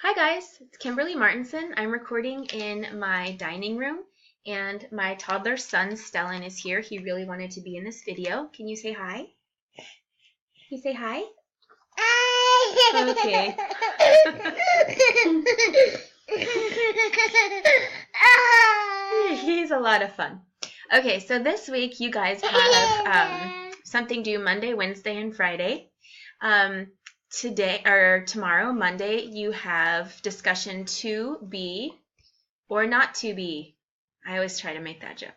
Hi guys, it's Kimberly Martinson. I'm recording in my dining room and my toddler son Stellan is here. He really wanted to be in this video. Can you say hi? Can you say hi? Okay. He's a lot of fun. Okay, so this week you guys have something due Monday, Wednesday, and Friday. Today or tomorrow, Monday, you have discussion 2B or not 2B. I always try to make that joke.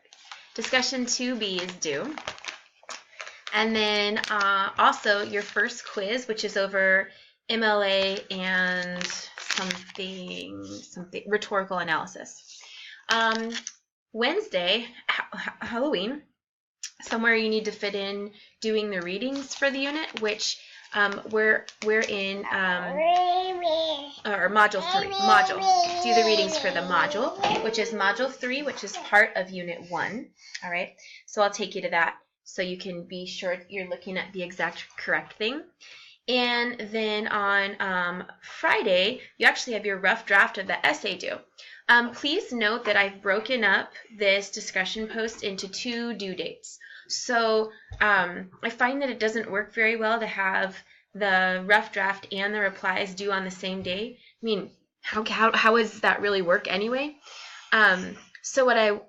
Discussion 2B is due. And then also your first quiz, which is over MLA and something rhetorical analysis. Wednesday, Halloween, somewhere you need to fit in doing the readings for the unit, which we're in or module 3. Do the readings for the module, which is module 3, which is part of unit 1. All right, so I'll take you to that so you can be sure you're looking at the exact correct thing. And then on Friday, you actually have your rough draft of the essay due. Please note that I've broken up this discussion post into 2 due dates. So I find that it doesn't work very well to have the rough draft and the replies due on the same day. I mean, how does that really work anyway? So what I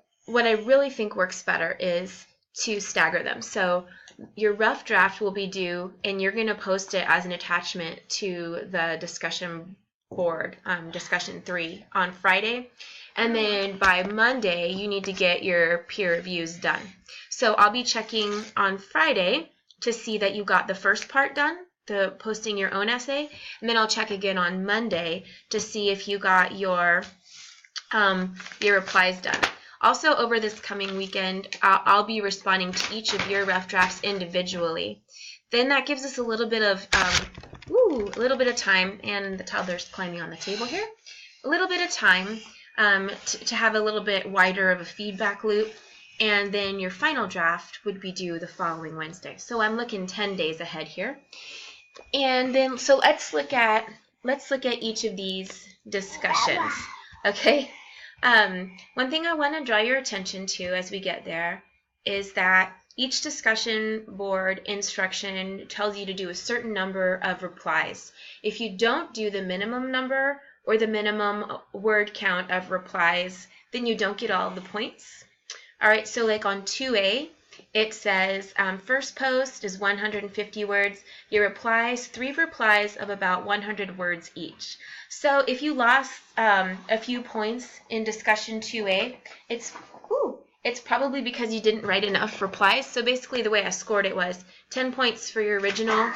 really think works better is to stagger them. So your rough draft will be due, and you're going to post it as an attachment to the discussion board, discussion 3 on Friday. And then by Monday, you need to get your peer reviews done. So I'll be checking on Friday to see that you got the first part done, the posting your own essay, and then I'll check again on Monday to see if you got your replies done. Also, over this coming weekend, I'll be responding to each of your rough drafts individually. Then that gives us a little bit of time, and the toddler's climbing on the table here. A little bit of time to have a little bit wider of a feedback loop, and then your final draft would be due the following Wednesday. So I'm looking 10 days ahead here. And then so let's look at each of these discussions. Okay. One thing I want to draw your attention to as we get there is that each discussion board instruction tells you to do a certain number of replies. If you don't do the minimum number or the minimum word count of replies, then you don't get all of the points. All right, so like on 2A, it says first post is 150 words. Your replies, 3 replies of about 100 words each. So if you lost a few points in discussion 2A, it's probably because you didn't write enough replies. So basically the way I scored it was 10 points for your original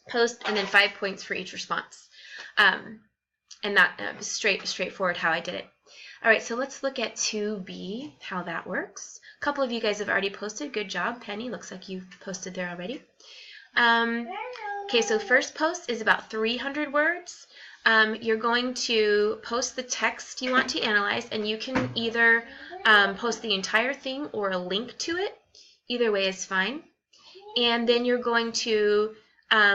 post and then 5 points for each response. And that was straightforward how I did it. All right, so let's look at 2B, how that works. A couple of you guys have already posted. Good job, Penny. Looks like you've posted there already. Okay, so first post is about 300 words. You're going to post the text you want to analyze, and you can either post the entire thing or a link to it. Either way is fine. And then you're going to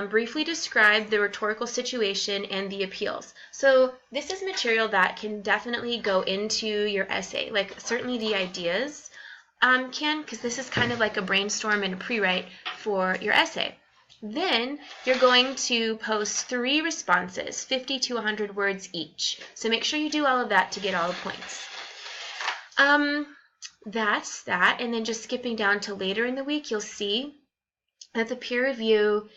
briefly describe the rhetorical situation and the appeals. So this is material that can definitely go into your essay, like certainly the ideas can, because this is kind of like a brainstorm and a pre-write for your essay. Then you're going to post 3 responses, 50 to 100 words each. So make sure you do all of that to get all the points. That's that. And then just skipping down to later in the week, you'll see that the peer review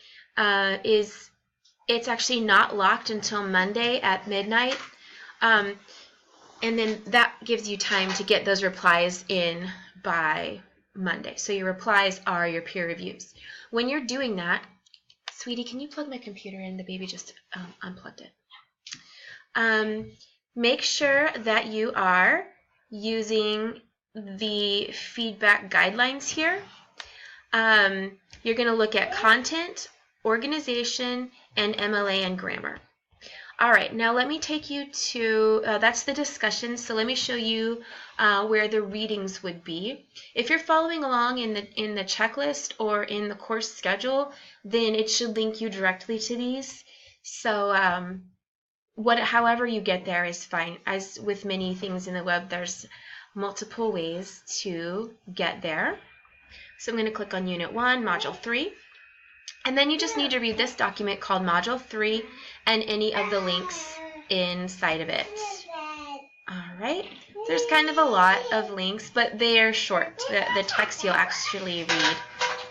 it's actually not locked until Monday at midnight. And then that gives you time to get those replies in by Monday. So your replies are your peer reviews. When you're doing that, sweetie, can you plug my computer in? The baby just unplugged it. Make sure that you are using the feedback guidelines here. You're going to look at content, organization, and MLA and grammar. All right, now let me take you to, that's the discussion, so let me show you where the readings would be. If you're following along in the checklist or in the course schedule, then it should link you directly to these. So however you get there is fine. As with many things in the web, there's multiple ways to get there. So I'm going to click on Unit 1, Module 3. And then you just need to read this document called Module 3 and any of the links inside of it. All right. There's kind of a lot of links, but they are short. The text you'll actually read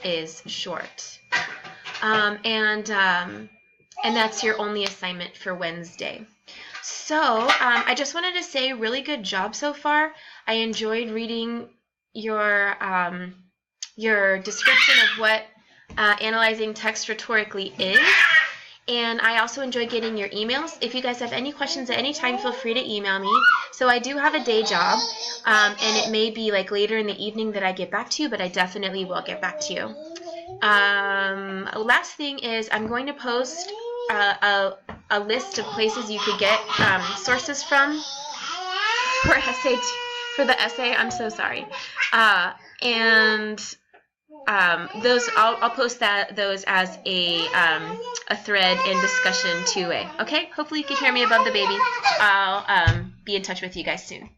is short. And that's your only assignment for Wednesday. So I just wanted to say really good job so far. I enjoyed reading your description of what analyzing text rhetorically is. And I also enjoy getting your emails. If you guys have any questions at any time, feel free to email me. So I do have a day job, and it may be like later in the evening that I get back to you, but I definitely will get back to you. Last thing is I'm going to post a list of places you could get sources from for the essay. I'm so sorry. Those I'll post those as a thread in discussion 2A. Okay? Hopefully you can hear me above the baby. I'll be in touch with you guys soon.